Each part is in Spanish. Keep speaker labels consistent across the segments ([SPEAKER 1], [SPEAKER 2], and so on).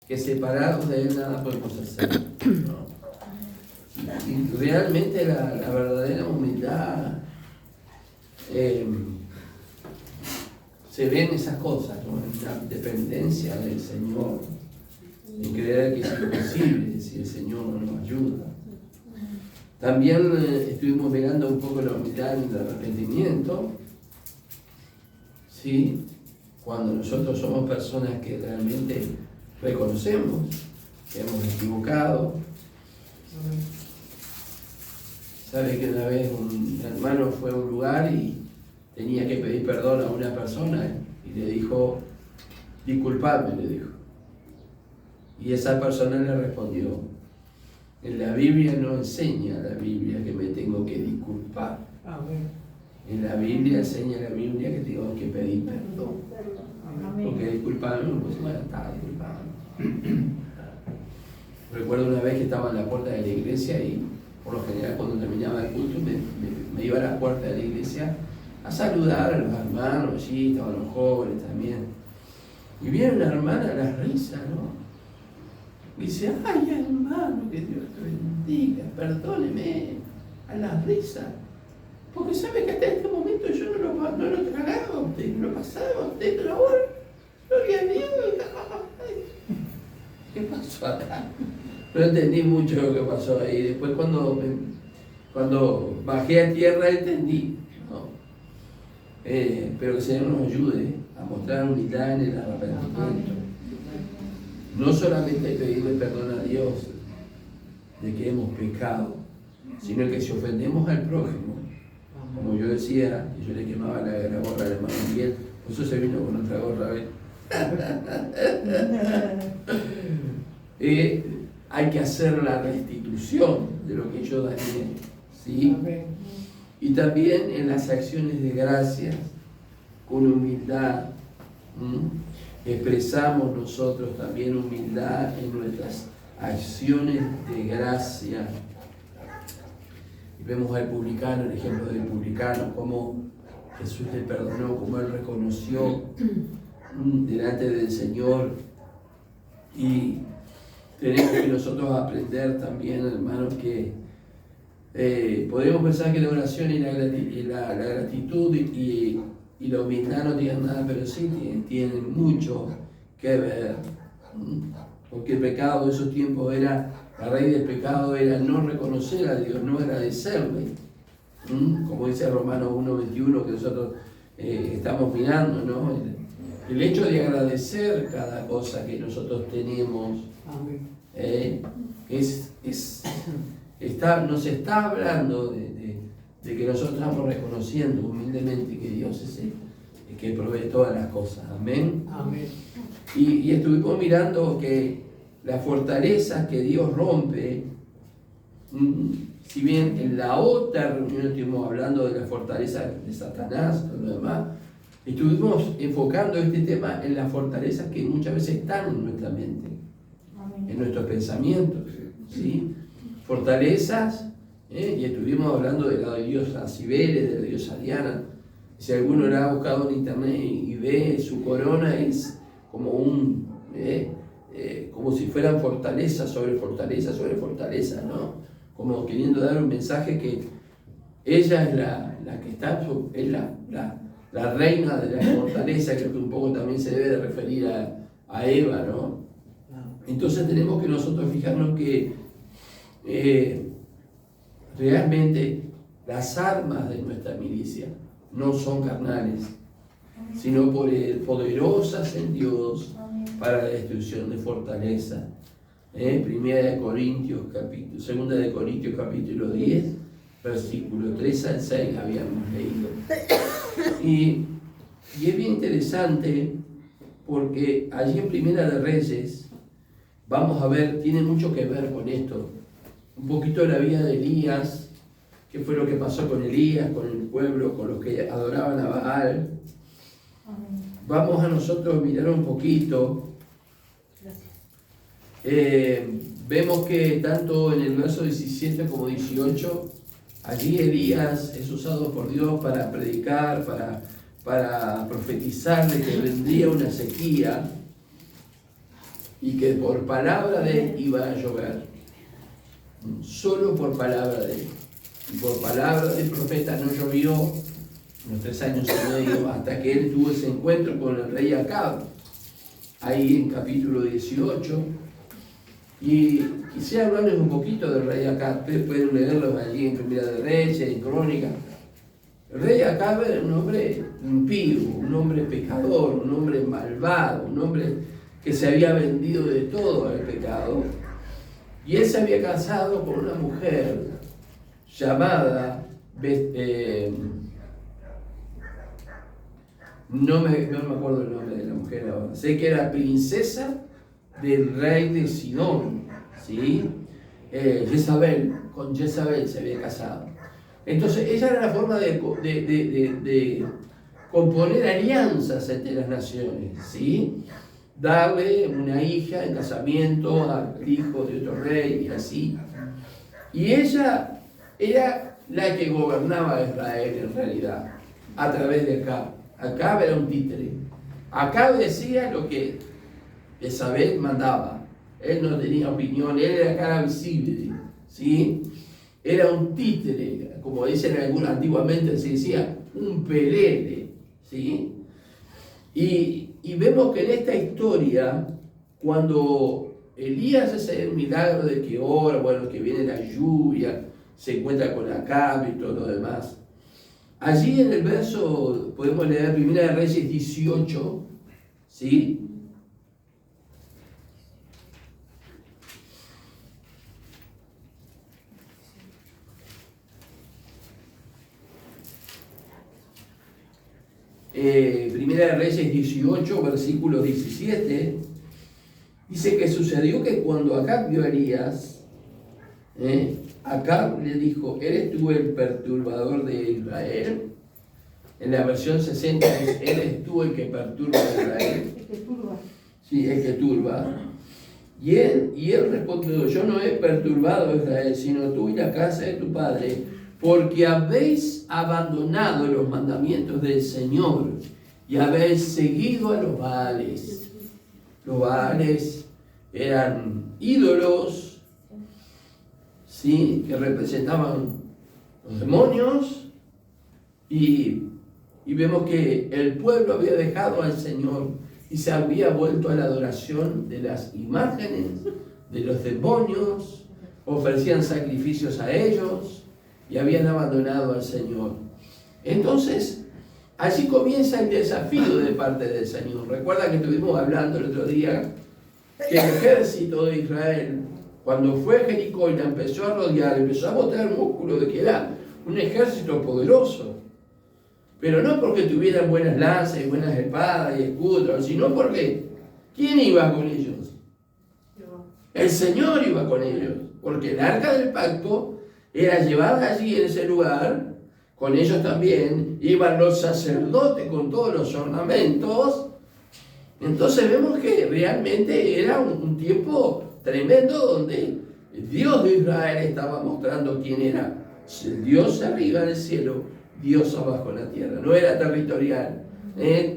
[SPEAKER 1] que separados de Él nada podemos hacer, ¿no? Y realmente la verdadera humildad se ve en esas cosas, ¿no? En la dependencia del Señor, en creer que es imposible si el Señor no nos ayuda. También estuvimos mirando un poco la humildad en el arrepentimiento, ¿sí? Cuando nosotros somos personas que realmente reconocemos que hemos equivocado. Sabe que una vez un hermano fue a un lugar y tenía que pedir perdón a una persona y le dijo, disculpadme, le dijo. Y esa persona le respondió, en la Biblia no enseña la Biblia que me tengo que disculpar. En la Biblia enseña la Biblia que tengo que pedir perdón. Porque disculparme, pues bueno, está disculpando. Recuerdo una vez que estaba en la puerta de la iglesia y por lo general cuando terminaba el culto me iba a la puerta de la iglesia a saludar a los hermanos, allí estaban los jóvenes también. Y viene una hermana a la risa, ¿no? Y dice, ay hermano, que Dios te bendiga, perdóneme, a la risa. Porque sabe que hasta este momento yo no lo tragaba a usted, no lo pasaba a usted, pero ahora, gloria a Dios. ¿Qué pasó acá? No entendí mucho lo que pasó ahí. Después cuando bajé a tierra entendí, ¿no? Pero que el Señor nos ayude a mostrar humildad en el arrepentimiento. No solamente pedirle perdón a Dios de que hemos pecado, sino que si ofendemos al prójimo, como yo decía, que yo le quemaba la gorra al hermano Miguel, por eso se vino con otra gorra, ¿ves? Hay que hacer la restitución de lo que yo dañé, ¿sí? Y también en las acciones de gracias, con humildad, expresamos nosotros también humildad en nuestras acciones de gracia. Y vemos al publicano, el ejemplo del publicano, cómo Jesús le perdonó, cómo él reconoció delante del Señor. Y tenemos que nosotros aprender también, hermanos, que podemos pensar que la oración y la gratitud y la humildad no tienen nada, pero sí tienen mucho que ver. Porque el pecado de esos tiempos la raíz del pecado era no reconocer a Dios, no agradecerle. Como dice Romanos 1:21 que nosotros estamos mirando, ¿no? El hecho de agradecer cada cosa que nosotros tenemos nos está hablando de que nosotros estamos reconociendo humildemente que Dios es el que provee todas las cosas. Amén.
[SPEAKER 2] Amén.
[SPEAKER 1] Y estuvimos mirando que las fortalezas que Dios rompe, si bien en la otra reunión estuvimos hablando de la fortaleza de Satanás, todo lo demás, estuvimos enfocando este tema en las fortalezas que muchas veces están en nuestra mente, en nuestros pensamientos, ¿sí? Fortalezas, y estuvimos hablando de la diosa Cibeles, de la diosa Diana. Si alguno la ha buscado en internet y ve su corona, es como como si fueran fortaleza sobre fortaleza sobre fortaleza, ¿no? Como queriendo dar un mensaje que ella es la que está, es la reina de la fortaleza. Creo que un poco también se debe de referir a Eva, ¿no? Entonces tenemos que nosotros fijarnos que realmente las armas de nuestra milicia no son carnales, sino poderosas en Dios para la destrucción de fortaleza. Segunda de Corintios capítulo 10, versículo 3 al 6 habíamos leído. Y es bien interesante porque allí en Primera de Reyes vamos a ver, tiene mucho que ver con esto. Un poquito de la vida de Elías, qué fue lo que pasó con Elías, con el pueblo, con los que adoraban a Baal. Vamos a nosotros mirar un poquito. Vemos que tanto en el verso 17 como 18, allí Elías es usado por Dios para predicar, para profetizar de que vendría una sequía. y que por palabra de él iba a llover. Solo por palabra de él. Y por palabra del profeta no llovió unos 3 años y medio hasta que él tuvo ese encuentro con el rey Acab, ahí en capítulo 18. Y quisiera hablarles un poquito del rey Acab. Ustedes pueden leerlo allí en Primera de Reyes, en Crónica. El rey Acab era un hombre impío, un hombre pecador, un hombre malvado, un hombre que se había vendido de todo al pecado. Y él se había casado con una mujer llamada, no me acuerdo el nombre de la mujer ahora, sé que era princesa del rey de Sidón, ¿sí? Jezabel, con Jezabel se había casado. Entonces, esa era la forma de componer alianzas entre las naciones, ¿sí? Darle una hija en casamiento al hijo de otro rey y así. Y ella era la que gobernaba a Israel en realidad, a través de Acab. Acab era un títere. Acab decía lo que Jezabel mandaba. Él no tenía opinión, él era cara visible, ¿sí? Era un títere, como dicen algunos, antiguamente se decía un pelele, ¿sí? Y vemos que en esta historia, cuando Elías hace el milagro de que ora, bueno, que viene la lluvia, se encuentra con Acab y todo lo demás. Allí en el verso, podemos leer Primera de Reyes 18, ¿sí? Primera de Reyes 18, versículo 17, dice que sucedió que cuando Acab vio a Elías, Acab le dijo: ¿eres tú el perturbador de Israel? En la versión 60 dice: ¿eres tú el que perturba a Israel?
[SPEAKER 2] El que turba.
[SPEAKER 1] Sí, el que turba. Y él respondió: yo no he perturbado a Israel, sino tú y la casa de tu padre, porque habéis abandonado los mandamientos del Señor y habéis seguido a los Baales. Los Baales eran ídolos, ¿sí?, que representaban los demonios, y vemos que el pueblo había dejado al Señor y se había vuelto a la adoración de las imágenes, de los demonios, ofrecían sacrificios a ellos y habían abandonado al Señor. Entonces, allí comienza el desafío de parte del Señor. Recuerda que estuvimos hablando el otro día que el ejército de Israel, cuando fue Jericó y la empezó a rodear, empezó a botar músculo de que era un ejército poderoso. Pero no porque tuvieran buenas lanzas y buenas espadas y escudos, sino porque ¿quién iba con ellos? El Señor iba con ellos, porque el arca del pacto era llevada allí en ese lugar. Con ellos también iban los sacerdotes con todos los ornamentos. Entonces vemos que realmente era un tiempo tremendo donde el Dios de Israel estaba mostrando quién era. El Dios arriba en el cielo, Dios abajo en la tierra. No era territorial.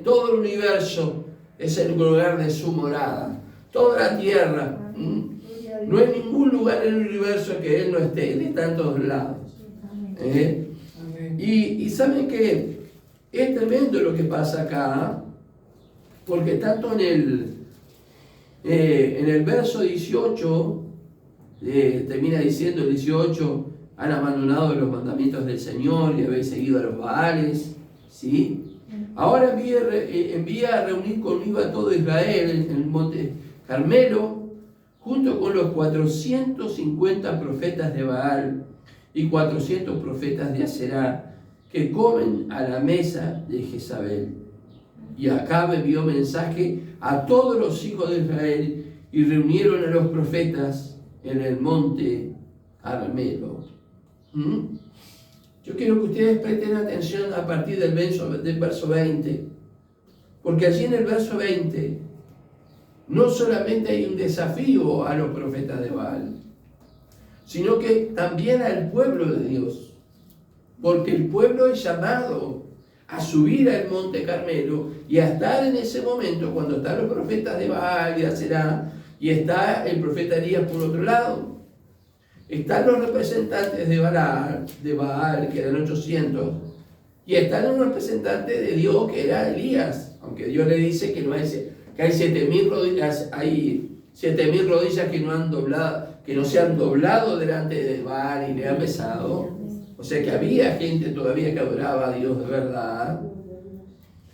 [SPEAKER 1] Todo el universo es el lugar de su morada. Toda la tierra. No hay ningún lugar en el universo que Él no esté. Él está en todos lados. Y saben que es tremendo lo que pasa acá, porque tanto en el verso 18, termina diciendo el 18, han abandonado los mandamientos del Señor y habéis seguido a los Baales, ¿sí? Ahora envía a reunir conmigo a todo Israel en el monte Carmelo, junto con los 450 profetas de Baal y 400 profetas de Aserá, que comen a la mesa de Jezabel. Y Acab envió mensaje a todos los hijos de Israel y reunieron a los profetas en el monte Carmelo. Yo quiero que ustedes presten atención a partir del verso 20, porque allí en el verso 20 no solamente hay un desafío a los profetas de Baal, sino que también al pueblo de Dios. Porque el pueblo es llamado a subir al monte Carmelo y a estar en ese momento, cuando están los profetas de Baal y de Aserá, y está el profeta Elías por otro lado. Están los representantes de Baal, que eran 800, y están los representantes de Dios, que era Elías, aunque Dios le dice que no hay, que hay 7.000 rodillas, hay 7.000 rodillas que no han doblado, que no se han doblado delante de Baal y le han besado. O sea que había gente todavía que adoraba a Dios de verdad.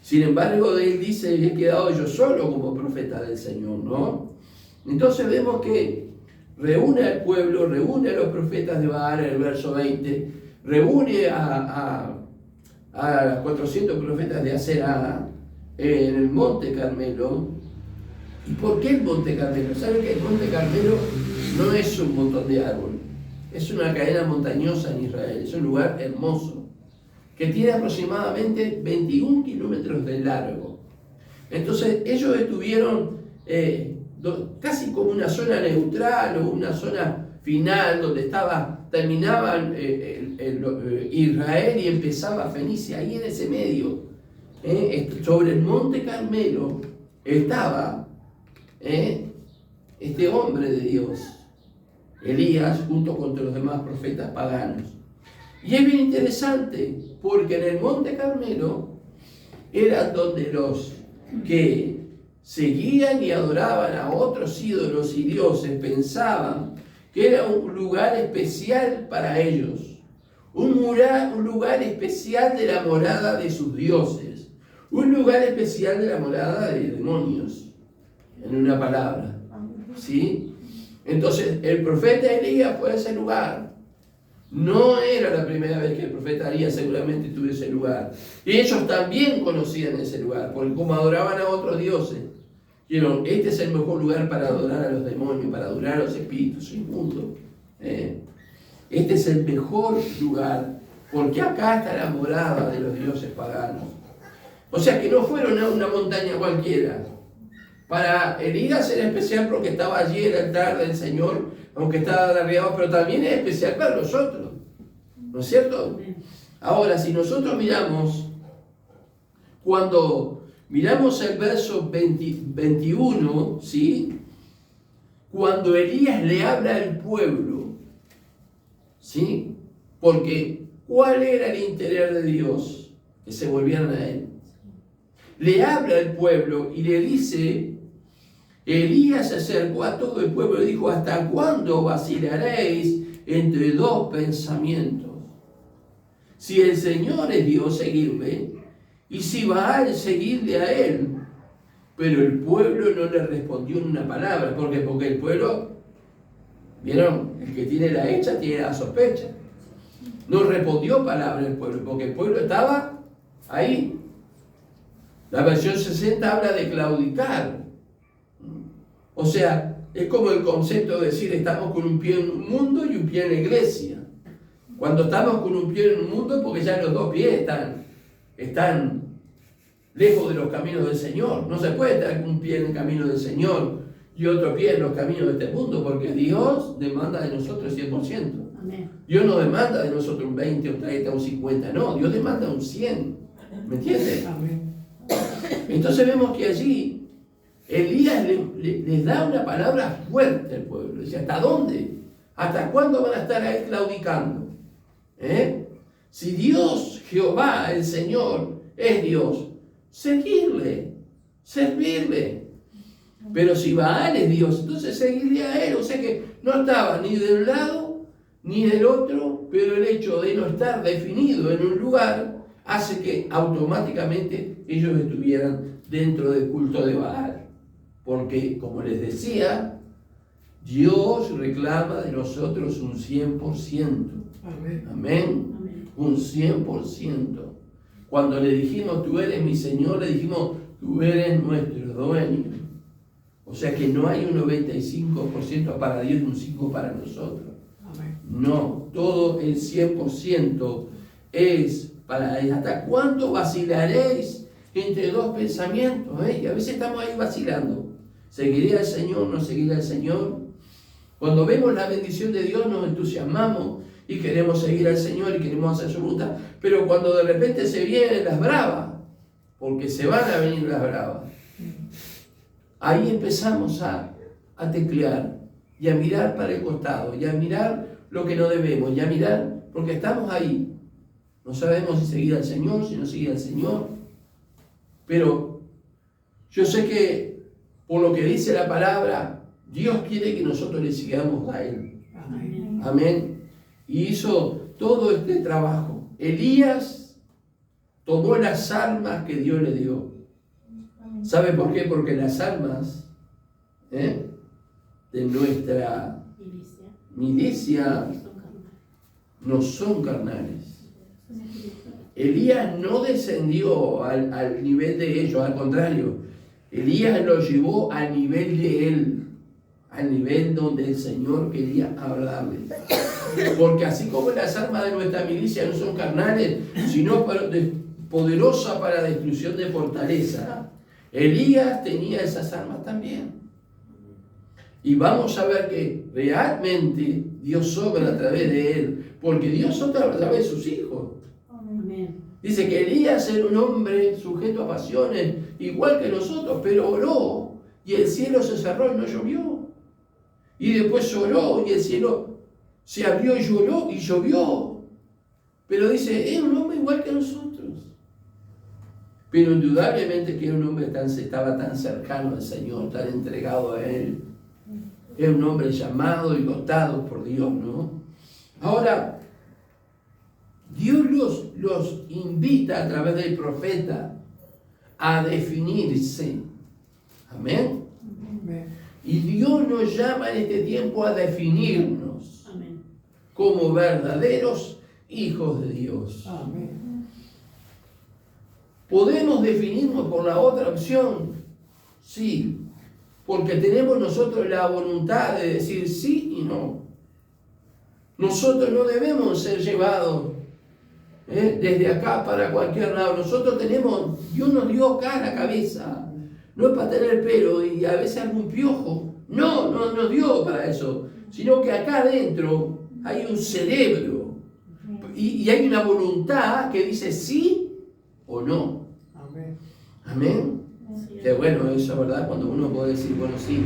[SPEAKER 1] Sin embargo, él dice, he quedado yo solo como profeta del Señor, ¿no? Entonces vemos que reúne al pueblo, reúne a los profetas de Baal en el verso 20, reúne a 400 profetas de Aserá en el Monte Carmelo. ¿Y por qué el Monte Carmelo? ¿Saben que el Monte Carmelo no es un montón de árboles? Es una cadena montañosa en Israel, es un lugar hermoso, que tiene aproximadamente 21 kilómetros de largo. Entonces ellos estuvieron casi como una zona neutral o una zona final donde terminaban Israel y empezaba Fenicia, ahí en ese medio. Sobre el Monte Carmelo estaba este hombre de Dios, Elías, junto con los demás profetas paganos. Y es bien interesante, porque en el Monte Carmelo eran donde los que seguían y adoraban a otros ídolos y dioses pensaban que era un lugar especial para ellos, un lugar especial de la morada de sus dioses, un lugar especial de la morada de demonios, en una palabra, ¿sí? Entonces el profeta Elías fue a ese lugar. No era la primera vez que el profeta Elías seguramente tuvo ese lugar. Y ellos también conocían ese lugar, porque como adoraban a otros dioses, dijeron, este es el mejor lugar para adorar a los demonios, para adorar a los espíritus inmundos. Este es el mejor lugar, porque acá está la morada de los dioses paganos. O sea que no fueron a una montaña cualquiera. Para Elías era especial porque estaba allí el altar del Señor, aunque estaba derribado, pero también es especial para nosotros, ¿no es cierto? Ahora, si nosotros miramos, cuando miramos el verso 21, ¿sí? Cuando Elías le habla al pueblo, ¿sí? Porque ¿cuál era el interés de Dios? Que se volvieran a él. Le habla al pueblo y le dice, Elías se acercó a todo el pueblo y dijo, ¿hasta cuándo vacilaréis entre dos pensamientos? Si el Señor es Dios, seguidle, y si Baal, seguidle a él. Pero el pueblo no le respondió en una palabra. ¿Por qué? Porque el pueblo, ¿vieron? El que tiene la hecha tiene la sospecha. No respondió palabra el pueblo, porque el pueblo estaba ahí. La versión 60 habla de claudicar. O sea, es como el concepto de decir, estamos con un pie en un mundo y un pie en la iglesia. Cuando estamos con un pie en un mundo es porque ya los dos pies están lejos de los caminos del Señor. No se puede estar con un pie en el camino del Señor y otro pie en los caminos de este mundo, porque Dios demanda de nosotros el 100%. Amén. Dios no demanda de nosotros un 20, un 30, un 50, no, Dios demanda un 100. ¿Me entiendes? Amén. Entonces vemos que allí Elías les da una palabra fuerte al pueblo. Dice, ¿hasta dónde? ¿Hasta cuándo van a estar ahí claudicando? Si Dios, Jehová, el Señor, es Dios, seguirle, servirle. Pero si Baal es Dios, entonces seguirle a él. O sea que no estaba ni de un lado ni del otro, pero el hecho de no estar definido en un lugar hace que automáticamente ellos estuvieran dentro del culto de Baal. Porque, como les decía, Dios reclama de nosotros un 100%. Amén. Amén. Un 100%. Cuando le dijimos, tú eres mi Señor, le dijimos, tú eres nuestro dueño. O sea que no hay un 95% para Dios y un 5% para nosotros. Amén. No, todo el 100% es para Él. ¿Hasta cuándo vacilaréis entre dos pensamientos? Y a veces estamos ahí vacilando. ¿Seguiré al Señor? ¿No seguiré al Señor? Cuando vemos la bendición de Dios nos entusiasmamos y queremos seguir al Señor y queremos hacer su voluntad. Pero cuando de repente se vienen las bravas, porque se van a venir las bravas, ahí empezamos a a teclear y a mirar para el costado y a mirar lo que no debemos y a mirar porque estamos ahí. No sabemos si seguir al Señor, si no seguir al Señor. Pero yo sé que por lo que dice la palabra, Dios quiere que nosotros le sigamos a Él.
[SPEAKER 2] Amén.
[SPEAKER 1] Amén. Y hizo todo este trabajo. Elías tomó las armas que Dios le dio. ¿Sabe por qué? Porque las armas de nuestra milicia no son carnales. Elías no descendió al nivel de ellos, al contrario, Elías lo llevó al nivel de él, al nivel donde el Señor quería hablarle. Porque así como las armas de nuestra milicia no son carnales, sino poderosas para la destrucción de fortaleza, Elías tenía esas armas también. Y vamos a ver que realmente Dios obra a través de él, porque Dios obra a través de sus hijos.
[SPEAKER 2] Amén.
[SPEAKER 1] Dice que Elías era un hombre sujeto a pasiones, igual que nosotros, pero oró y el cielo se cerró y no llovió. Y después oró y el cielo se abrió y lloró y llovió. Pero dice, es un hombre igual que nosotros. Pero indudablemente que era un hombre estaba tan cercano al Señor, tan entregado a Él. Era un hombre llamado y dotado por Dios, ¿no? Ahora, Dios los invita a través del profeta a definirse. Amén.
[SPEAKER 2] Amén.
[SPEAKER 1] Y Dios nos llama en este tiempo a definirnos
[SPEAKER 2] Amén.
[SPEAKER 1] como verdaderos hijos de Dios.
[SPEAKER 2] Amén.
[SPEAKER 1] ¿Podemos definirnos por la otra opción? Sí, porque tenemos nosotros la voluntad de decir sí y no. Nosotros no debemos ser llevados desde acá para cualquier lado. Nosotros tenemos, Dios nos dio acá la cabeza, no es para tener pelo y a veces algún piojo. No nos dio para eso, sino que acá adentro hay un cerebro y hay una voluntad que dice sí o no.
[SPEAKER 2] Amén.
[SPEAKER 1] Amén. Qué bueno eso, ¿verdad? Cuando uno puede decir, bueno, sí,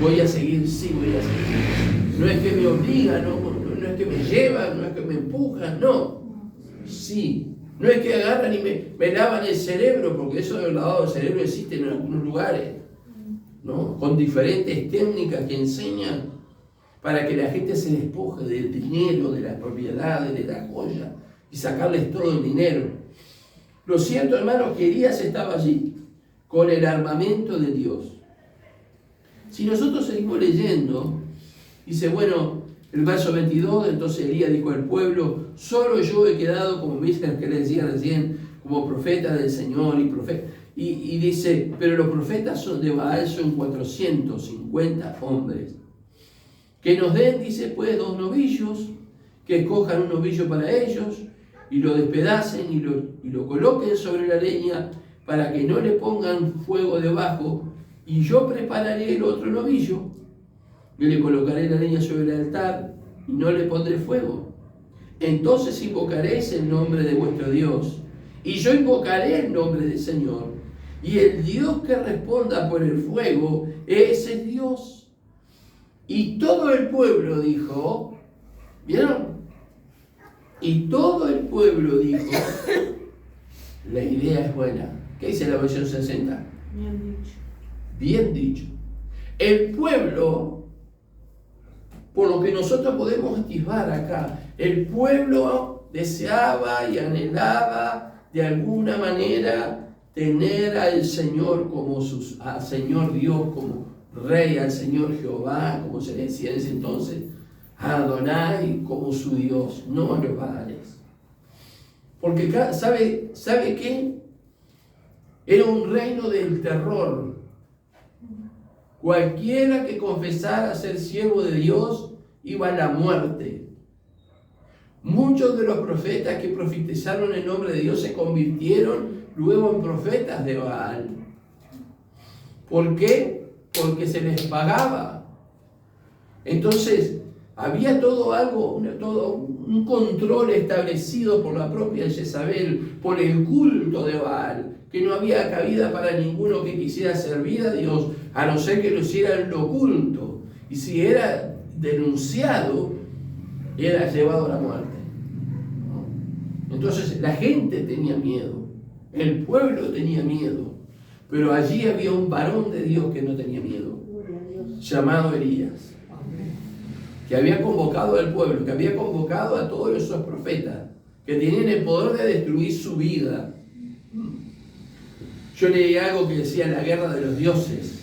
[SPEAKER 1] voy a seguir, sí, voy a seguir. No es que me obligan, no es que me llevan, no es que me empujan, no. Sí. No es que agarran y me lavan el cerebro, porque eso del lavado del cerebro existe en algunos lugares, ¿no? Con diferentes técnicas que enseñan para que la gente se despoje del dinero, de las propiedades, de las joyas y sacarles todo el dinero. Lo cierto, hermanos, que Elías estaba allí con el armamento de Dios. Si nosotros seguimos leyendo, dice, bueno, el verso 22, entonces Elías dijo al pueblo, solo yo he quedado, como dicen que le decía recién, como profeta del Señor y profeta. Y dice, pero los profetas de Baal son 450 hombres. Que nos den, dice, pues 2 novillos, que escojan un novillo para ellos, y lo despedacen y lo coloquen sobre la leña para que no le pongan fuego debajo, y yo prepararé el otro novillo y le colocaré la leña sobre el altar y no le pondré fuego. Entonces invocaréis el nombre de vuestro Dios y yo invocaré el nombre del Señor, y el Dios que responda por el fuego, ese es Dios. Y todo el pueblo dijo, ¿vieron? Y todo el pueblo dijo, la idea es buena. ¿Qué dice la versión 60?
[SPEAKER 2] Bien dicho.
[SPEAKER 1] Bien dicho. El pueblo, por lo que nosotros podemos atisbar acá, el pueblo deseaba y anhelaba de alguna manera tener al Señor como al Señor Dios como Rey, al Señor Jehová, como se le decía en ese entonces, a Adonai como su Dios, no a los Baales. Porque ¿sabe qué? Era un reino del terror. Cualquiera que confesara ser siervo de Dios iba a la muerte. Muchos de los profetas que profetizaron en nombre de Dios se convirtieron luego en profetas de Baal. ¿Por qué? Porque se les pagaba. Entonces, había todo un control establecido por la propia Jezabel, por el culto de Baal, que no había cabida para ninguno que quisiera servir a Dios, a no ser que lo hiciera en lo oculto. y si era denunciado, era llevado a la muerte. Entonces la gente tenía miedo, el pueblo tenía miedo, pero allí había un varón de Dios que no tenía miedo, llamado Elías, que había convocado al pueblo, que había convocado a todos esos profetas, que tenían el poder de destruir su vida. Yo leí algo que decía la guerra de los dioses,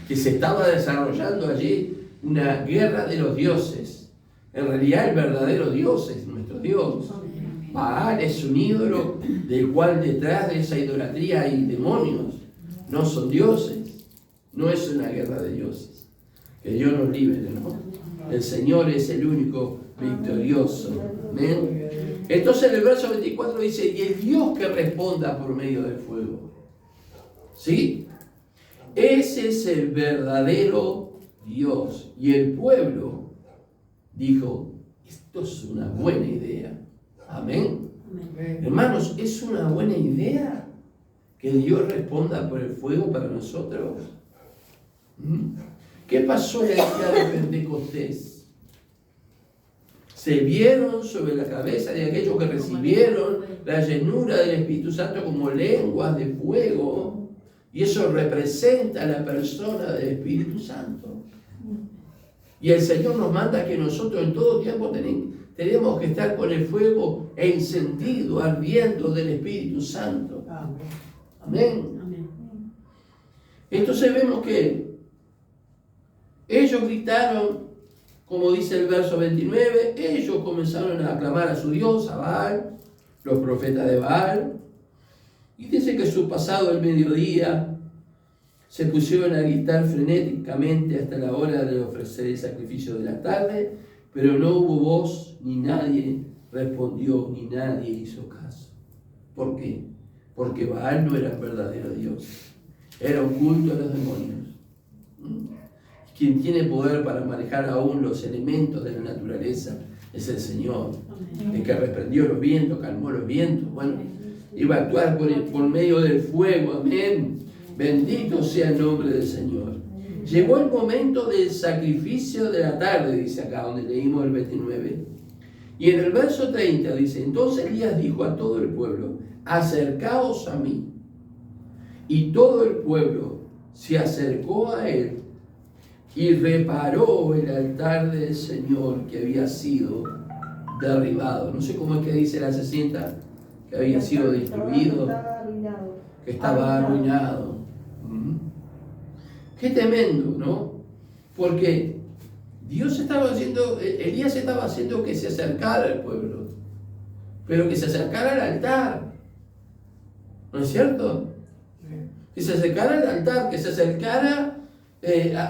[SPEAKER 1] que se estaba desarrollando allí una guerra de los dioses. En realidad el verdadero Dios es nuestro Dios. Baal es un ídolo del cual detrás de esa idolatría hay demonios. No son dioses. No es una guerra de dioses. Que Dios nos libre, ¿no? El Señor es el único victorioso. ¿Amén? Entonces el verso 24 dice, y el Dios que responda por medio del fuego. ¿Sí? Ese es el verdadero Dios. Y el pueblo dijo, esto es una buena idea. Amén. Hermanos, ¿es una buena idea que Dios responda por el fuego para nosotros? ¿Qué pasó en el día de Pentecostés? Se vieron sobre la cabeza de aquellos que recibieron la llenura del Espíritu Santo como lenguas de fuego, y eso representa a la persona del Espíritu Santo. Y el Señor nos manda que nosotros en todo tiempo tenemos que estar con el fuego encendido, ardiendo del Espíritu Santo. Amén. Entonces vemos que ellos gritaron, como dice el verso 29, ellos comenzaron a aclamar a su Dios, a Baal, los profetas de Baal, y dice que su pasado el mediodía se pusieron a gritar frenéticamente hasta la hora de ofrecer el sacrificio de la tarde, pero no hubo voz, ni nadie respondió, ni nadie hizo caso. ¿Por qué? Porque Baal no era el verdadero Dios, era un culto a los demonios. Quien tiene poder para manejar aún los elementos de la naturaleza es el Señor, el que reprendió los vientos, calmó los vientos. Bueno, iba a actuar por medio del fuego. Amén. Bendito sea el nombre del Señor. Llegó el momento del sacrificio de la tarde, dice acá, donde leímos el 29. Y en el verso 30 dice, entonces Elías dijo a todo el pueblo, acercaos a mí. Y todo el pueblo se acercó a él y reparó el altar del Señor que había sido derribado. No sé cómo es que dice la 60, que había sido destruido, que estaba arruinado. Qué tremendo, ¿no? Porque Elías estaba haciendo que se acercara al pueblo, pero que se acercara al altar. ¿No es cierto? Que se acercara al altar, que se acercara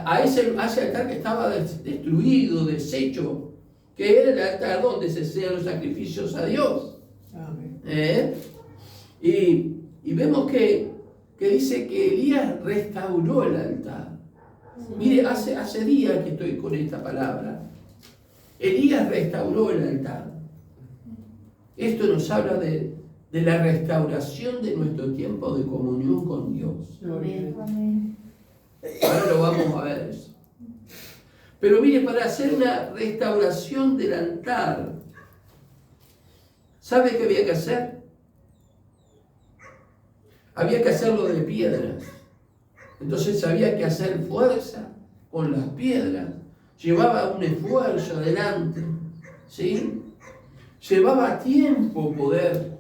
[SPEAKER 1] a ese altar que estaba destruido, deshecho, que era el altar donde se hacían los sacrificios a Dios. Y vemos que dice que Elías restauró el altar. Mire, hace días que estoy con esta palabra. Elías restauró el altar. Esto nos habla de la restauración de nuestro tiempo de comunión con Dios.
[SPEAKER 2] Amén.
[SPEAKER 1] Ahora lo vamos a ver eso. Pero mire, para hacer una restauración del altar, ¿sabe qué había que hacer? Había que hacerlo de piedras. Entonces había que hacer fuerza con las piedras. Llevaba un esfuerzo adelante, ¿sí? Llevaba tiempo poder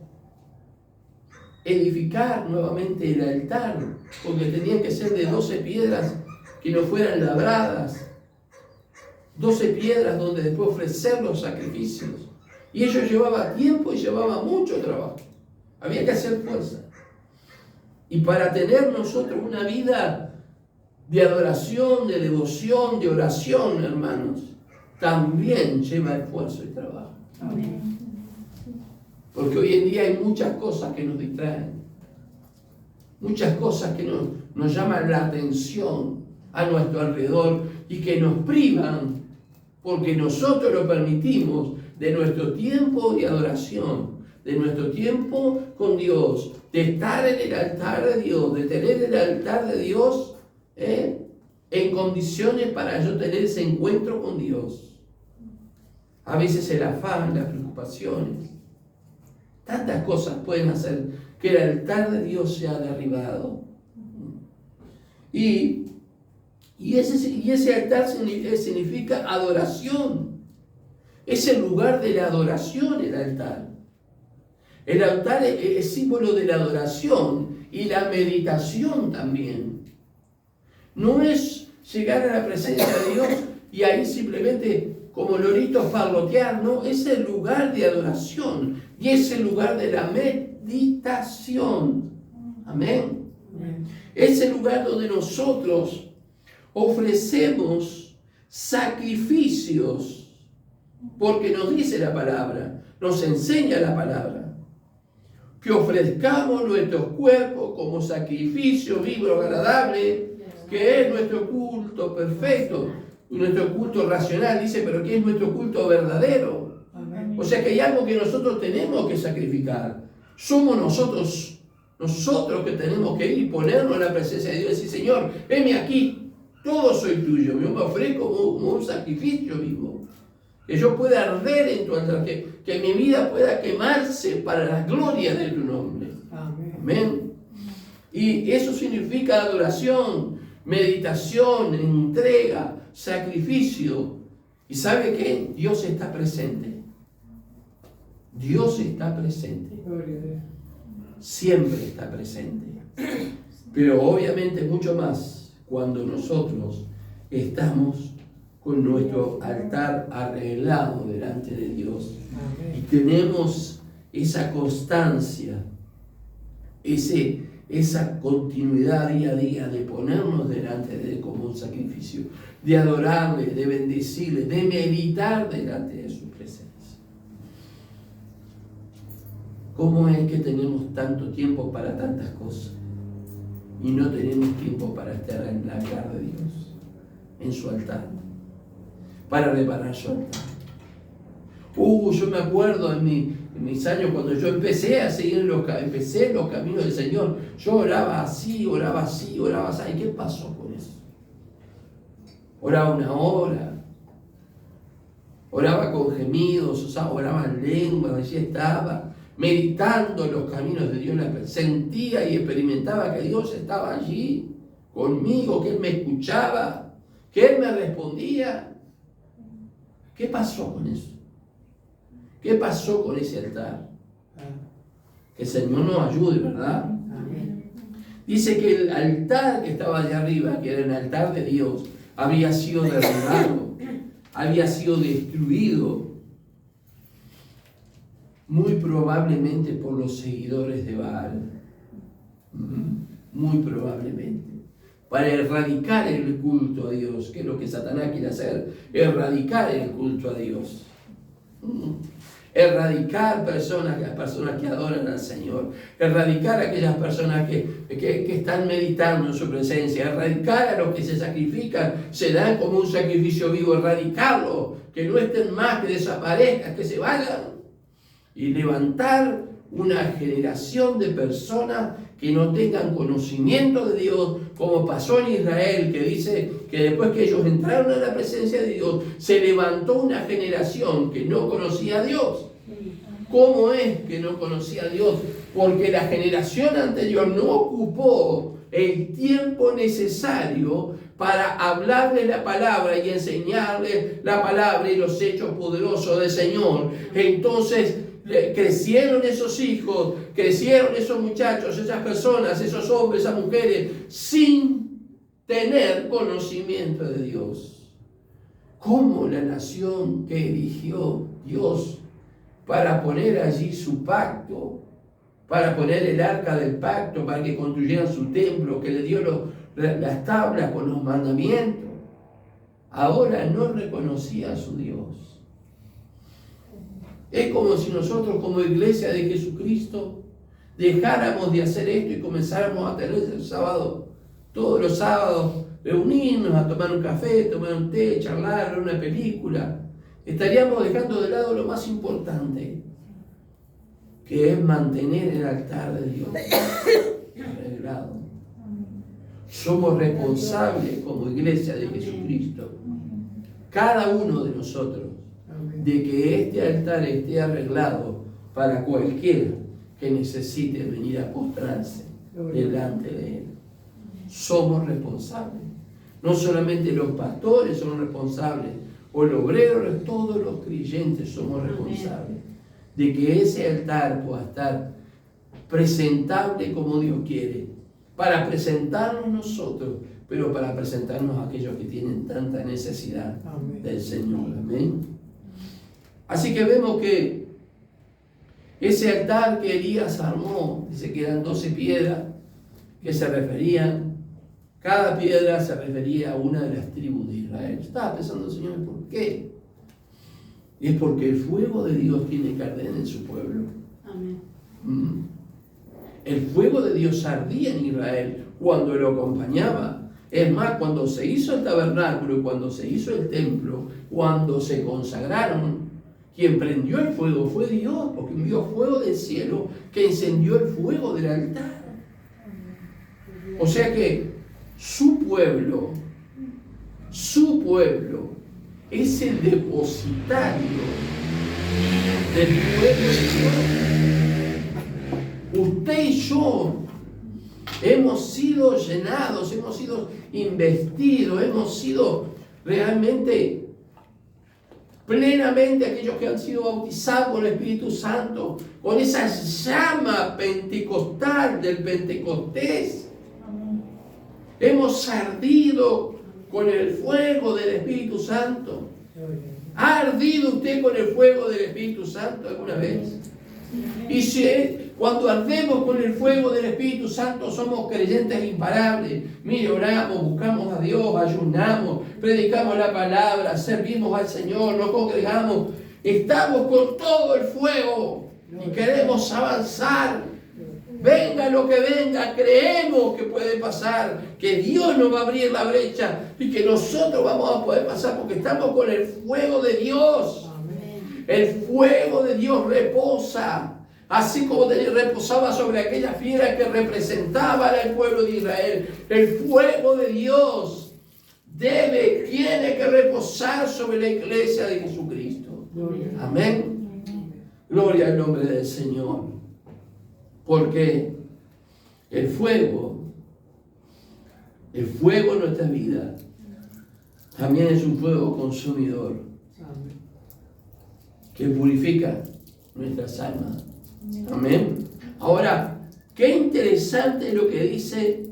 [SPEAKER 1] edificar nuevamente el altar, porque tenían que ser de 12 piedras que no fueran labradas, 12 piedras donde después ofrecer los sacrificios. Y ello llevaba tiempo y llevaba mucho trabajo. Había que hacer fuerza. Y para tener nosotros una vida de adoración, de devoción, de oración, hermanos, también lleva esfuerzo y trabajo.
[SPEAKER 2] Amén.
[SPEAKER 1] Porque hoy en día hay muchas cosas que nos distraen, muchas cosas que nos llaman la atención a nuestro alrededor y que nos privan, porque nosotros lo permitimos, de nuestro tiempo de adoración, de nuestro tiempo con Dios, de estar en el altar de Dios, de tener el altar de Dios en condiciones para yo tener ese encuentro con Dios. A veces el afán, las preocupaciones, tantas cosas pueden hacer que el altar de Dios sea derribado. Y ese altar significa adoración. Es el lugar de la adoración, el altar. El altar es símbolo de la adoración y la meditación también. No es llegar a la presencia de Dios y ahí simplemente como loritos parlotear, no, es el lugar de adoración y es el lugar de la meditación. Amén. Es el lugar donde nosotros ofrecemos sacrificios, porque nos dice la palabra, nos enseña la palabra, que ofrezcamos nuestros cuerpos como sacrificio vivo, agradable, que es nuestro culto perfecto, nuestro culto racional, dice, pero que es nuestro culto verdadero. O sea que hay algo que nosotros tenemos que sacrificar. Somos nosotros que tenemos que ir y ponernos en la presencia de Dios y decir, Señor, venme aquí, todo soy tuyo, yo me ofrezco como un sacrificio vivo. Que yo pueda arder en tu altar, que mi vida pueda quemarse para la gloria de tu nombre. Amén. Amén. Y eso significa adoración, meditación, entrega, sacrificio. ¿Y sabe qué? Dios está presente. Dios está presente. Siempre está presente. Pero obviamente mucho más cuando nosotros estamos con nuestro altar arreglado delante de Dios. Amén. Y tenemos esa constancia, esa continuidad día a día de ponernos delante de Él como un sacrificio, de adorarle, de bendecirle, de meditar delante de su presencia. ¿Cómo es que tenemos tanto tiempo para tantas cosas y no tenemos tiempo para estar en la cara de Dios, en su altar, para reparar su altar? Yo me acuerdo en mis años cuando yo empecé a seguir los caminos del Señor, yo oraba así. ¿Y qué pasó con eso? Oraba una hora, oraba con gemidos, oraba en lengua, allí estaba meditando los caminos de Dios, sentía y experimentaba que Dios estaba allí conmigo, que Él me escuchaba, que Él me respondía. ¿Qué pasó con eso? ¿Qué pasó con ese altar? Que el Señor nos ayude, ¿verdad? Amén. Dice que el altar que estaba allá arriba, que era el altar de Dios, había sido derribado, había sido destruido, muy probablemente por los seguidores de Baal. Muy probablemente. Para erradicar el culto a Dios, que es lo que Satanás quiere hacer, erradicar el culto a Dios. Erradicar personas que adoran al Señor, erradicar a aquellas personas que están meditando en su presencia, erradicar a los que se sacrifican, se dan como un sacrificio vivo, erradicarlo, que no estén más, que desaparezcan, que se vayan, y levantar una generación de personas que no tengan conocimiento de Dios, como pasó en Israel, que dice que después que ellos entraron a la presencia de Dios, se levantó una generación que no conocía a Dios. ¿Cómo es que no conocía a Dios? Porque la generación anterior no ocupó el tiempo necesario para hablarle la palabra y enseñarle la palabra y los hechos poderosos del Señor. Entonces crecieron esos hijos, crecieron esos muchachos, esas personas, esos hombres, esas mujeres, sin tener conocimiento de Dios. ¿Cómo la nación que eligió Dios para poner allí su pacto, para poner el arca del pacto, para que construyeran su templo, que le dio las tablas con los mandamientos, ahora no reconocía a su Dios? Es como si nosotros como iglesia de Jesucristo dejáramos de hacer esto y comenzáramos a tener el sábado, todos los sábados, reunirnos a tomar un café, tomar un té, charlar, ver una película. Estaríamos dejando de lado lo más importante, que es mantener el altar de Dios arreglado. Somos responsables como iglesia de Jesucristo, cada uno de nosotros, de que este altar esté arreglado para cualquiera que necesite venir a postrarse delante de Él. Somos responsables. No solamente los pastores son responsables, o el obrero, todos los creyentes somos responsables de que ese altar pueda estar presentable como Dios quiere, para presentarnos nosotros, pero para presentarnos a aquellos que tienen tanta necesidad del Señor. Amén. Así que vemos que ese altar que Elías armó, dice que eran 12 piedras que se referían, cada piedra se refería a una de las tribus de Israel. Estaba pensando, Señor, ¿por qué? Es porque el fuego de Dios tiene que arder en su pueblo.
[SPEAKER 2] Amén.
[SPEAKER 1] El fuego de Dios ardía en Israel cuando lo acompañaba. Es más, cuando se hizo el tabernáculo y cuando se hizo el templo, cuando se consagraron, quien prendió el fuego fue Dios, porque envió fuego del cielo que encendió el fuego del altar. O sea que su pueblo es el depositario del pueblo de Dios. Usted y yo hemos sido llenados, hemos sido investidos, hemos sido realmente, plenamente aquellos que han sido bautizados con el Espíritu Santo, con esa llama pentecostal del Pentecostés. Hemos ardido con el fuego del Espíritu Santo. ¿Ha ardido usted con el fuego del Espíritu Santo alguna vez? Y si cuando ardemos con el fuego del Espíritu Santo somos creyentes imparables. Mire, oramos, buscamos a Dios, ayunamos, predicamos la palabra, servimos al Señor, nos congregamos. Estamos con todo el fuego y queremos avanzar. Venga lo que venga, creemos que puede pasar, que Dios nos va a abrir la brecha y que nosotros vamos a poder pasar porque estamos con el fuego de Dios. Amén. El fuego de Dios reposa, así como reposaba sobre aquella fiera que representaba al pueblo de Israel. El fuego de Dios tiene que reposar sobre la iglesia de Jesucristo. Amén. Gloria al nombre del Señor. Porque el fuego en nuestra vida también es un fuego consumidor que purifica nuestras almas. Amén. Ahora, qué interesante lo que dice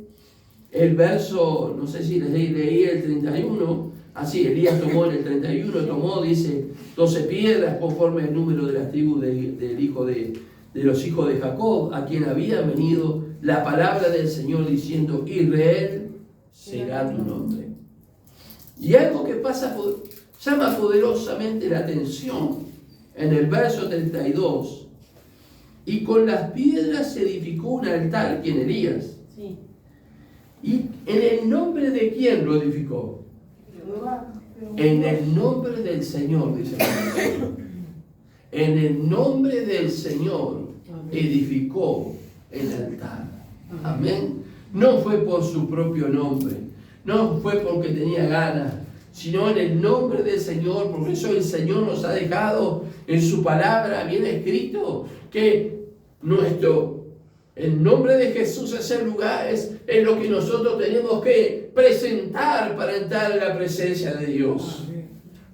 [SPEAKER 1] el verso, no sé si les leí el 31, así, Elías tomó en el 31, dice, 12 piedras conforme al número de las tribus de los hijos de Jacob, a quien había venido la palabra del Señor diciendo, Israel será tu nombre. Y algo que llama poderosamente la atención en el verso 32, y con las piedras se edificó un altar, ¿quién? Elías.
[SPEAKER 2] Sí.
[SPEAKER 1] ¿Y en el nombre de quién lo edificó? En el nombre del Señor, dice la Biblia. En el nombre del Señor edificó el altar. Amén. No fue por su propio nombre, no fue porque tenía ganas, sino en el nombre del Señor, porque eso el Señor nos ha dejado en su palabra bien escrito, que el nombre de Jesús es el lugar, es lo que nosotros tenemos que presentar para entrar en la presencia de Dios.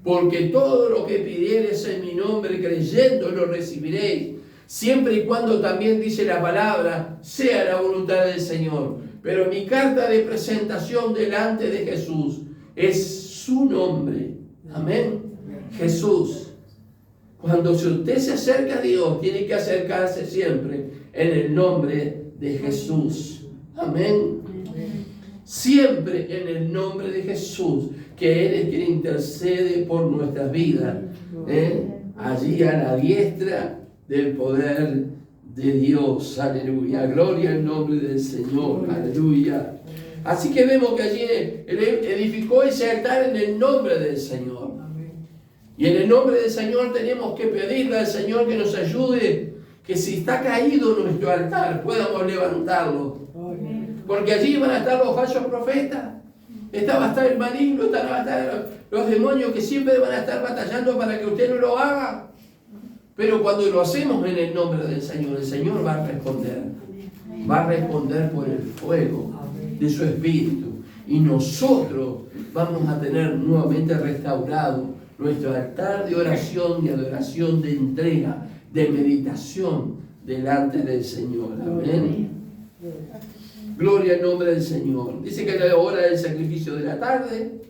[SPEAKER 1] Porque todo lo que pidiereis en mi nombre, creyendo, lo recibiréis, siempre y cuando también dice la palabra, sea la voluntad del Señor. Pero mi carta de presentación delante de Jesús es su nombre. Amén. Jesús. Cuando usted se acerca a Dios, tiene que acercarse siempre en el nombre de Jesús. Amén. Siempre en el nombre de Jesús, que Él es quien intercede por nuestras vidas. Allí a la diestra del poder de Dios. Aleluya. Gloria al nombre del Señor. Aleluya. Así que vemos que allí Él edificó ese altar en el nombre del Señor. Y en el nombre del Señor tenemos que pedirle al Señor que nos ayude, que si está caído nuestro altar, podamos levantarlo. Porque allí van a estar los falsos profetas. Va a estar el maligno, van a estar los demonios que siempre van a estar batallando para que usted no lo haga. Pero cuando lo hacemos en el nombre del Señor, el Señor va a responder. Va a responder por el fuego de su Espíritu. Y nosotros vamos a tener nuevamente restaurado nuestro altar de oración, de adoración, de entrega, de meditación delante del Señor. Amén. Gloria al nombre del Señor. Dice que a la hora del sacrificio de la tarde,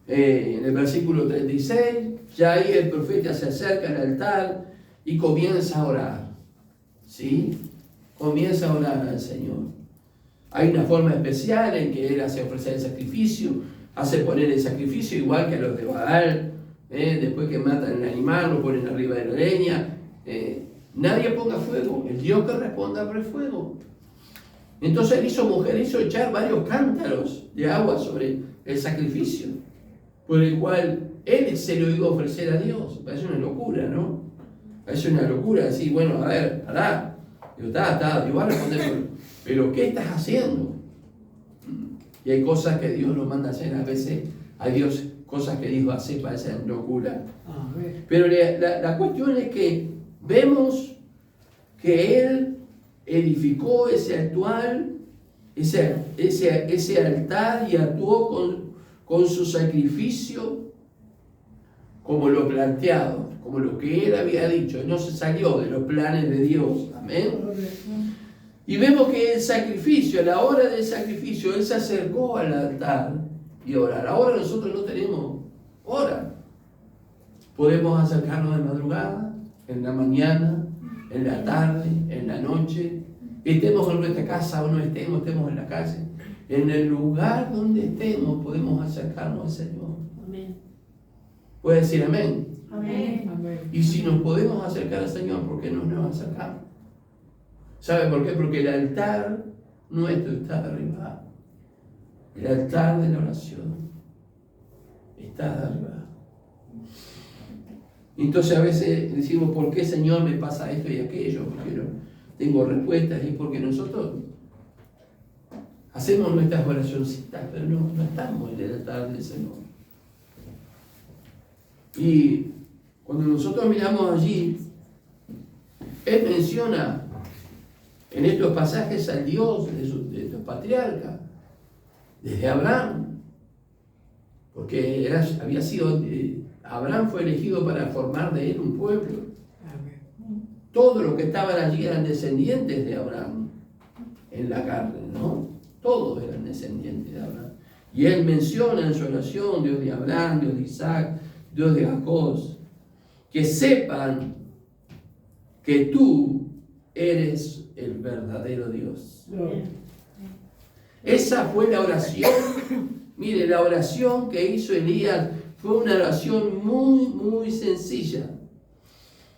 [SPEAKER 1] en el versículo 36, ya ahí el profeta se acerca al altar y comienza a orar. ¿Sí? Comienza a orar al Señor. Hay una forma especial en que él hace ofrecer el sacrificio, hace poner el sacrificio igual que a los de Baal. Después que matan el animal, lo ponen arriba de la leña. Nadie ponga fuego, el Dios que responda por el fuego. Entonces él hizo echar varios cántaros de agua sobre el sacrificio, por el cual él se lo iba a ofrecer a Dios. Es una locura, ¿no? Es una locura decir, bueno, a ver, pará. Dios va a responder, pero ¿qué estás haciendo? Y hay cosas que Dios nos manda a hacer, a veces hay Dios, cosas que Dios hace parecen locura. Pero la cuestión es que vemos que él edificó ese altar y actuó con su sacrificio como lo planteado, como lo que él había dicho. No se salió de los planes de Dios. Amén. Y vemos que el sacrificio, a la hora del sacrificio, él se acercó al altar y orar. Ahora nosotros no tenemos hora. Podemos acercarnos de madrugada, en la mañana, en la tarde, en la noche, estemos en nuestra casa o no estemos en la calle, en el lugar donde estemos podemos acercarnos al Señor.
[SPEAKER 2] Amén.
[SPEAKER 1] ¿Puede decir amén?
[SPEAKER 2] Amén.
[SPEAKER 1] Y si nos podemos acercar al Señor, ¿por qué no nos acercamos? ¿Sabe por qué? Porque el altar nuestro está derribado. El altar de la oración está derribado. Entonces a veces decimos, ¿por qué, Señor, me pasa esto y aquello? Porque no tengo respuestas. Y porque nosotros hacemos nuestras oracioncitas, pero no estamos en el altar del Señor. Y cuando nosotros miramos allí, Él menciona en estos pasajes al Dios de los patriarcas, desde Abraham, porque había sido... Abraham fue elegido para formar de él un pueblo. Todos los que estaban allí eran descendientes de Abraham en la carne, ¿no? Todos eran descendientes de Abraham. Y él menciona en su oración, Dios de Abraham, Dios de Isaac, Dios de Jacob, que sepan que tú eres el verdadero Dios. Esa fue la oración. Mire, la oración que hizo Elías fue una oración muy, muy sencilla,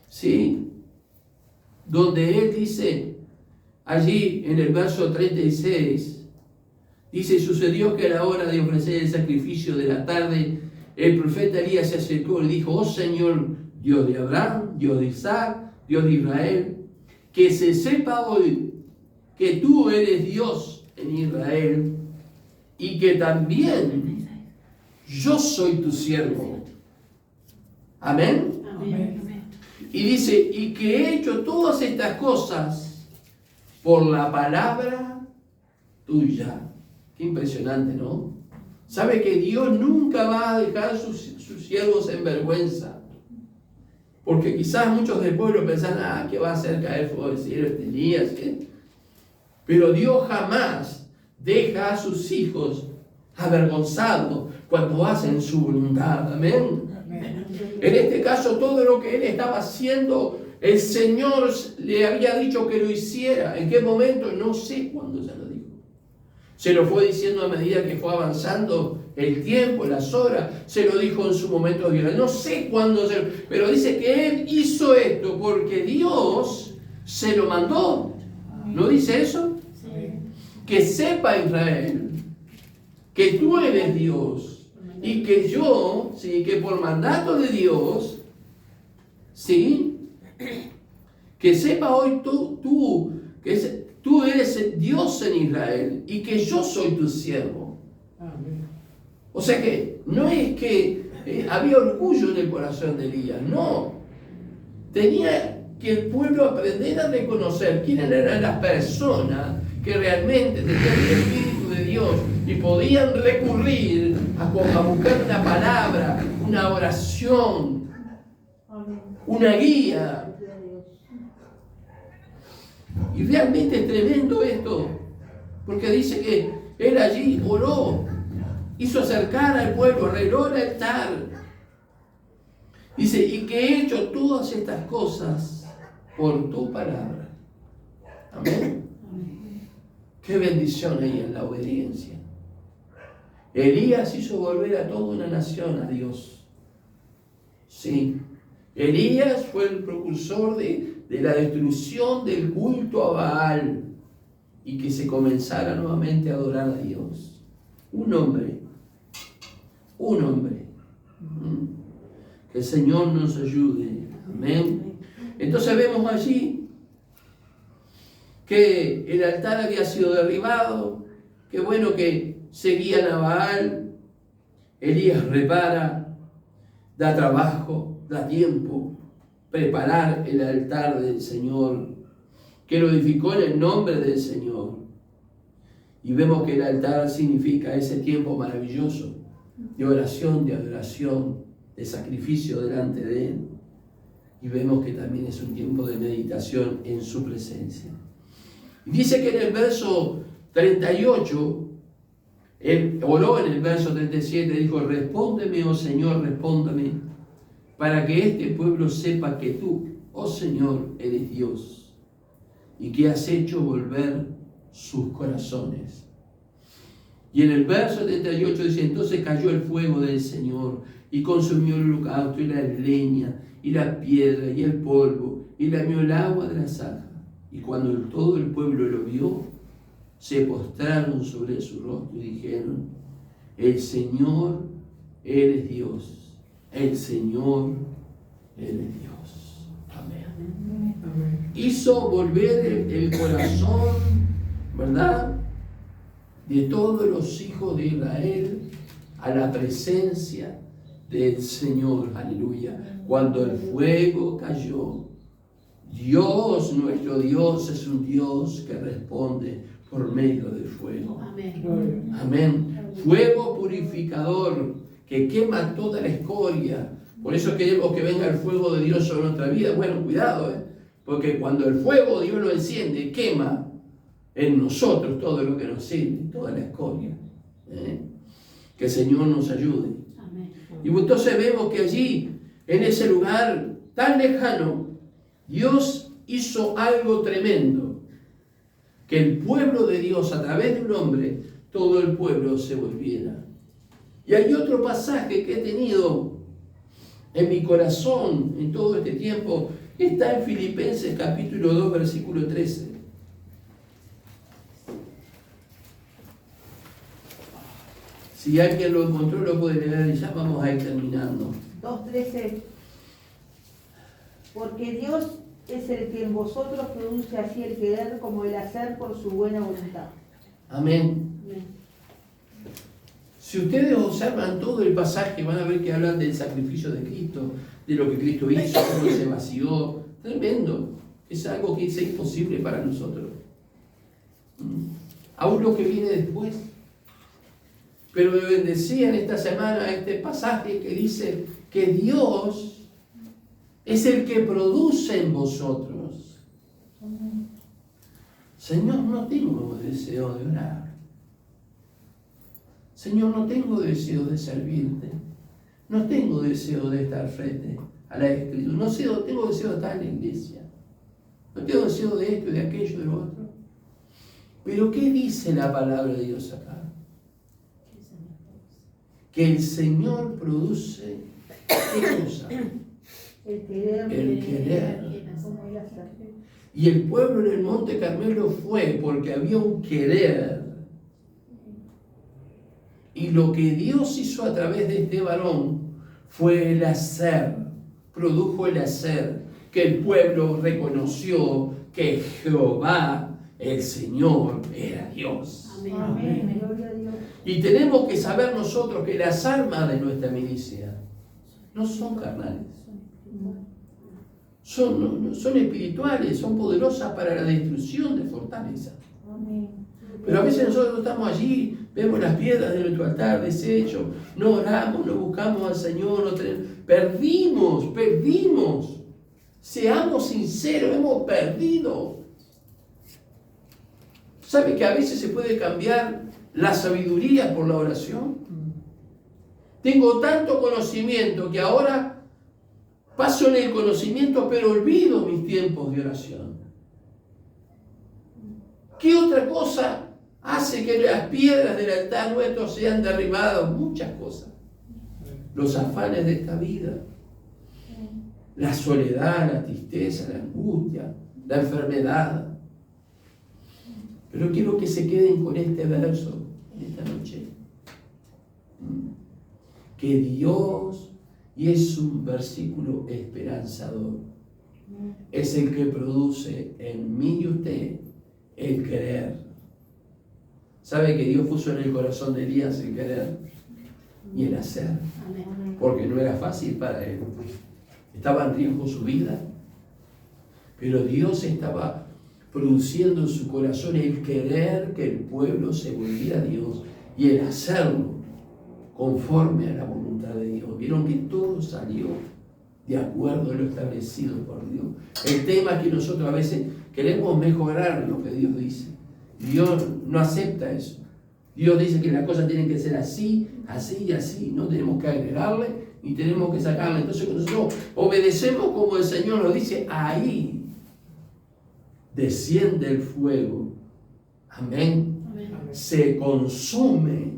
[SPEAKER 1] ¿sí? Donde él dice, allí en el verso 36, dice, sucedió que a la hora de ofrecer el sacrificio de la tarde, el profeta Elías se acercó y dijo, oh Señor, Dios de Abraham, Dios de Isaac, Dios de Israel, que se sepa hoy que tú eres Dios en Israel y que también yo soy tu siervo. Amén.
[SPEAKER 2] Amén.
[SPEAKER 1] Y dice, y que he hecho todas estas cosas por la palabra tuya. Qué impresionante, ¿no? Sabe que Dios nunca va a dejar a sus siervos en vergüenza. Porque quizás muchos del pueblo pensan, ¿qué va a hacer caer fuego del cielo este Elías? Pero Dios jamás deja a sus hijos avergonzados cuando hacen su voluntad. Amén. En este caso, todo lo que él estaba haciendo, el Señor le había dicho que lo hiciera. ¿En qué momento? No sé cuándo se lo dijo. Se lo fue diciendo a medida que fue avanzando el tiempo, las horas. Se lo dijo en su momento de vida. No sé cuándo pero dice que él hizo esto porque Dios se lo mandó. ¿No dice eso? Que sepa Israel que tú eres Dios. Y que yo, sí, que por mandato de Dios, sí, que sepa hoy tú tú eres Dios en Israel y que yo soy tu siervo.
[SPEAKER 2] Amén.
[SPEAKER 1] O sea que no es que había orgullo en el corazón de Elías, no. Tenía que el pueblo aprender a reconocer quiénes eran las personas que realmente tenían el Espíritu de Dios y podían recurrir a buscar una palabra, una oración, una guía. Y realmente es tremendo esto, porque dice que él allí oró, hizo acercar al pueblo, arregló el altar. Dice, y que he hecho todas estas cosas por tu palabra. Amén. Qué bendición hay en la obediencia. Elías hizo volver a toda una nación a Dios. Sí. Elías fue el precursor de la destrucción del culto a Baal y que se comenzara nuevamente a adorar a Dios. Un hombre. Que el Señor nos ayude. Amén. Entonces vemos allí que el altar había sido derribado, que bueno que seguían a Baal. Elías repara, da trabajo, da tiempo, preparar el altar del Señor, que lo edificó en el nombre del Señor. Y vemos que el altar significa ese tiempo maravilloso de oración, de adoración, de sacrificio delante de Él. Y vemos que también es un tiempo de meditación en su presencia. Y dice que en el verso 38, él oró en el verso 37, dijo, respóndeme, oh Señor, respóndame, para que este pueblo sepa que tú, oh Señor, eres Dios, y que has hecho volver sus corazones. Y en el verso 38 dice, entonces cayó el fuego del Señor, y consumió el holocausto, y la leña, y la piedra, y el polvo, y lamió el agua de la zarza. Y cuando todo el pueblo lo vio, se postraron sobre su rostro y dijeron, el Señor, Él es Dios. El Señor, Él es Dios. Amén. Hizo volver el corazón, ¿verdad?, de todos los hijos de Israel a la presencia del Señor. Aleluya. Cuando el fuego cayó, Dios, nuestro Dios, es un Dios que responde por medio del fuego.
[SPEAKER 2] Amén.
[SPEAKER 1] Amén. Fuego purificador que quema toda la escoria. Por eso queremos que venga el fuego de Dios sobre nuestra vida. Bueno, cuidado, porque cuando el fuego Dios lo enciende, quema en nosotros todo lo que nos sirve, toda la escoria. Que el Señor nos ayude.
[SPEAKER 2] Amén.
[SPEAKER 1] Y entonces vemos que allí, en ese lugar tan lejano, Dios hizo algo tremendo. Que el pueblo de Dios, a través de un hombre, todo el pueblo se volviera. Y hay otro pasaje que he tenido en mi corazón en todo este tiempo. Está en Filipenses capítulo 2, versículo 13. Si alguien lo encontró, lo puede leer y ya vamos a ir terminando.
[SPEAKER 3] 2:13. Porque Dios es el que en vosotros produce así el querer como el hacer por su buena voluntad.
[SPEAKER 1] Amén. Si ustedes observan todo el pasaje, van a ver que hablan del sacrificio de Cristo, de lo que Cristo hizo, cómo se vació. Tremendo. Es algo que es imposible para nosotros. Aún lo que viene después. Pero me bendecía en esta semana este pasaje que dice que Dios es el que produce en vosotros. Señor, no tengo deseo de orar. Señor, no tengo deseo de servirte. No tengo deseo de estar frente a la Escritura. No tengo deseo de estar en la iglesia. No tengo deseo de esto, de aquello, de lo otro. Pero ¿qué dice la palabra de Dios acá? Que el Señor produce, ¿qué cosa?
[SPEAKER 3] El querer.
[SPEAKER 1] El querer.
[SPEAKER 3] Como el hacer.
[SPEAKER 1] Y el pueblo en el Monte Carmelo fue porque había un querer. Y lo que Dios hizo a través de este varón fue el hacer, produjo el hacer, que el pueblo reconoció que Jehová el Señor era Dios.
[SPEAKER 2] Amén.
[SPEAKER 3] Amén. Gloria a Dios.
[SPEAKER 1] Y tenemos que saber nosotros que las armas de nuestra milicia no son carnales. Son espirituales, son poderosas para la destrucción de fortalezas.
[SPEAKER 3] Amén.
[SPEAKER 1] Pero a veces nosotros estamos allí, vemos las piedras de nuestro altar deshechos, no oramos, no buscamos al Señor, no tenemos, perdimos. Seamos sinceros, hemos perdido. ¿Sabe que a veces se puede cambiar la sabiduría por la oración? Tengo tanto conocimiento que ahora paso en el conocimiento, pero olvido mis tiempos de oración. ¿Qué otra cosa hace que las piedras del altar nuestro sean derribadas? Muchas cosas. Los afanes de esta vida, la soledad, la tristeza, la angustia, la enfermedad. Pero quiero que se queden con este verso en esta noche. Que Dios, y es un versículo esperanzador, es el que produce en mí y usted el querer. ¿Sabe que Dios puso en el corazón de Elías el querer y el hacer?
[SPEAKER 2] Amén.
[SPEAKER 1] Porque no era fácil para él. Estaba en riesgo su vida. Pero Dios estaba produciendo en su corazón el querer que el pueblo se volviera a Dios y el hacerlo conforme a la voluntad de Dios. Vieron que todo salió de acuerdo a lo establecido por Dios. El tema es que nosotros a veces queremos mejorar lo que Dios dice. Dios no acepta eso. Dios dice que las cosas tienen que ser así, así y así. No tenemos que agregarle y tenemos que sacarle. Entonces cuando nosotros obedecemos como el Señor nos dice, ahí desciende el fuego. Amén.
[SPEAKER 2] Amén.
[SPEAKER 1] Se consume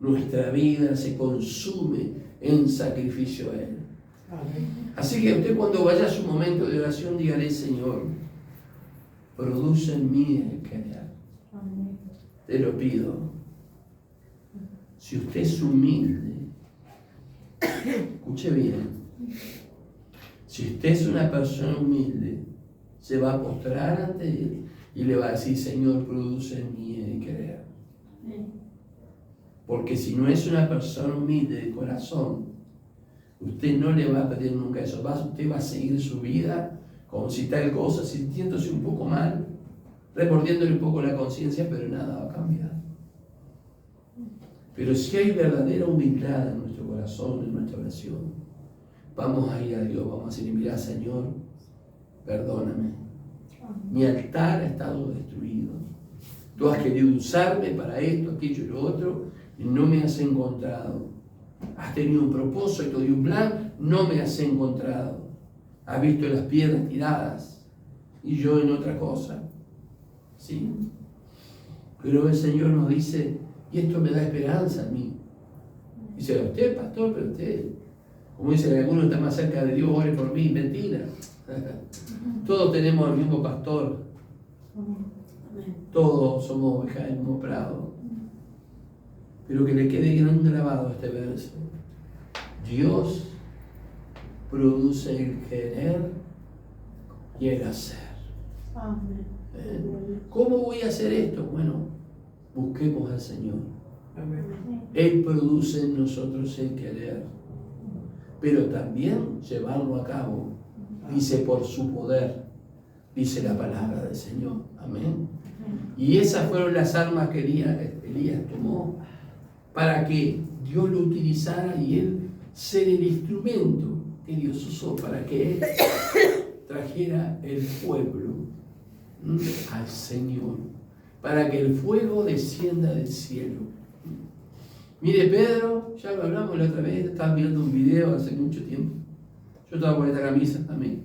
[SPEAKER 1] nuestra vida, se consume en sacrificio a Él. Así que usted cuando vaya a su momento de oración, dígale, Señor, produce en mí el querer. Te lo pido. Si usted es humilde, escuche bien, si usted es una persona humilde, se va a postrar ante Él y le va a decir, Señor, produce en mí el querer. Porque si no es una persona humilde de corazón, usted no le va a pedir nunca eso. Usted va a seguir su vida como si tal cosa, sintiéndose un poco mal, remordiéndole un poco la conciencia, pero nada va a cambiar. Pero si hay verdadera humildad en nuestro corazón, en nuestra oración, vamos a ir a Dios, vamos a decir, mira, Señor, perdóname. Mi altar ha estado destruido. Tú has querido usarme para esto, aquello y lo otro, y no me has encontrado. Has tenido un propósito y un plan, no me has encontrado. Has visto las piedras tiradas y yo en otra cosa. ¿Sí? Pero el Señor nos dice, y esto me da esperanza a mí. Dice, usted, pastor, pero usted, como dice, alguno está más cerca de Dios, ore por mí. Mentira. Todos tenemos el mismo pastor. Todos somos ovejas del mismo prado. Pero que le quede bien grabado este verso. Dios produce el querer y el hacer. ¿Cómo voy a hacer esto? Bueno, busquemos al Señor. Él produce en nosotros el querer, pero también llevarlo a cabo. Dice, por su poder, dice la palabra del Señor. Amén. Y esas fueron las armas que Elías tomó para que Dios lo utilizara y él ser el instrumento que Dios usó para que él trajera el pueblo al Señor, para que el fuego descienda del cielo. Mire, Pedro, ya lo hablamos la otra vez, estaba viendo un video hace mucho tiempo. Yo estaba con esta camisa también,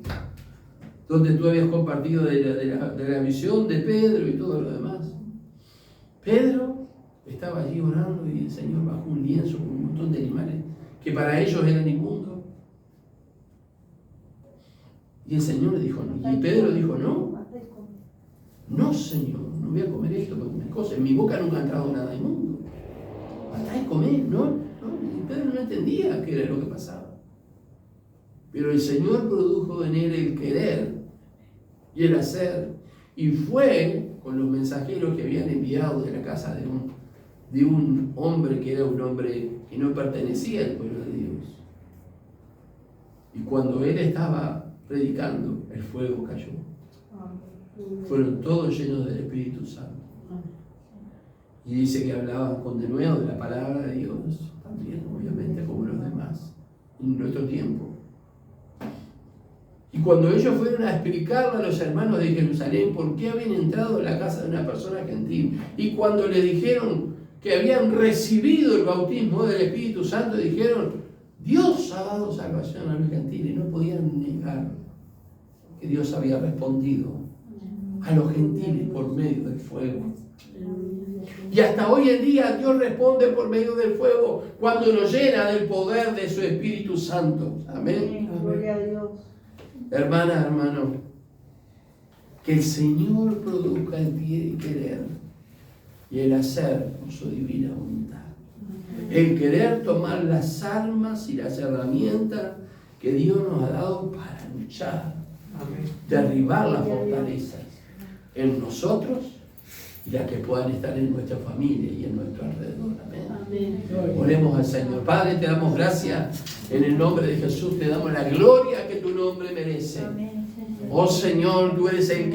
[SPEAKER 1] donde tú habías compartido de la visión de Pedro y todo lo demás. Pedro estaba allí orando y el Señor bajó un lienzo con un montón de animales que para ellos eran inmundos. Y el Señor le dijo no. Y Pedro dijo no, Señor, no voy a comer esto, en mi boca nunca ha entrado nada inmundo. Hasta ahí comer, no. Y Pedro no entendía qué era lo que pasaba. Pero el Señor produjo en él el querer y el hacer. Y fue con los mensajeros que habían enviado de la casa de un hombre que era un hombre que no pertenecía al pueblo de Dios. Y cuando él estaba predicando, el fuego cayó. Fueron todos llenos del Espíritu Santo. Y dice que hablaban con denuedo de la palabra de Dios, también, obviamente, como los demás, en nuestro tiempo. Y cuando ellos fueron a explicarle a los hermanos de Jerusalén por qué habían entrado en la casa de una persona gentil, y cuando le dijeron que habían recibido el bautismo del Espíritu Santo, dijeron: Dios ha dado salvación a los gentiles. No podían negar que Dios había respondido a los gentiles por medio del fuego. Y hasta hoy en día Dios responde por medio del fuego cuando nos llena del poder de su Espíritu Santo. Amén.
[SPEAKER 3] Gloria a Dios.
[SPEAKER 1] Hermana, hermano, que el Señor produzca el querer y el hacer por su divina voluntad. El querer tomar las armas y las herramientas que Dios nos ha dado para luchar, derribar las fortalezas en nosotros y las que puedan estar en nuestra familia y en nuestro alrededor. Amén. Oremos al Señor. Padre, te damos gracias en el nombre de Jesús, te damos la gloria que tu nombre merece. Oh Señor, tú eres el